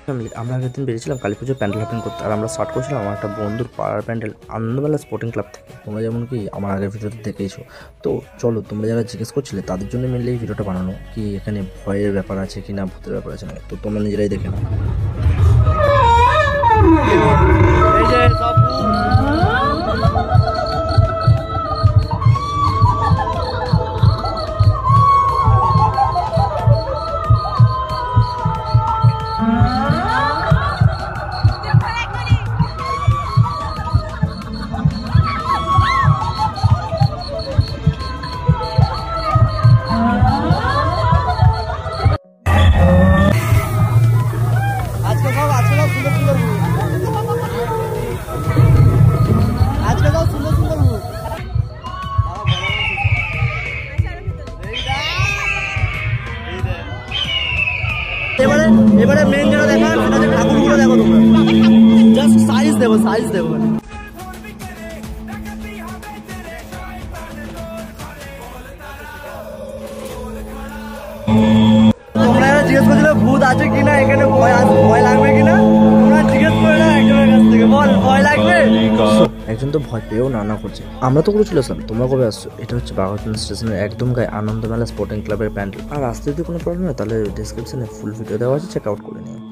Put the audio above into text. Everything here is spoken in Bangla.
ফ্যামিলি আমরা আগের দিন বেরিয়েছিলাম কালী পুজোর প্যান্ডেল ওপেন করতে, আর আমরা স্টার্ট করেছিলাম আমার একটা বন্ধুর পাড়ার প্যান্ডেল আনন্দমেলা স্পোর্টিং ক্লাব থেকে। তোমরা যেমন কি আমার আগের ভিডিওতে দেখেইছো। তো চলো, তোমরা যারা জিজ্ঞেস করছিলে তাদের জন্য মিললে এই ভিডিওটা বানানো, কি এখানে ভয়ের ব্যাপার আছে কি না ভূতের ব্যাপার আছে না, তো তোমরা নিজেরাই দেখে নাও। এবারে মেন যেটা দেখা সেটা হচ্ছে ঠাকুরগুলো দেখো তোমরা, জাস্ট সাইজ দেবো তোমরা জিজ্ঞেস করছিলে ভূত আছে কিনা, এখানে ভয় লাগবে কিনা, তোমরা জিজ্ঞেস করে না একজনের কাছ থেকে, বল ভয় লাগবে। একজন তো ভয় পেয়েও না করছে। আমরা তো করে চলে আসলাম, তোমরা কবে আসছো? এটা হচ্ছে বাঘাযতীন স্টেশনের একদম গায়ে আনন্দমেলা স্পোর্টিং ক্লাবের প্যান্ডেল। আর আসতে যদি কোনো প্রবলেম হয় তাহলে ডিসক্রিপশনে ফুল ভিডিও দেওয়া আছে, চেক আউট করে নিও।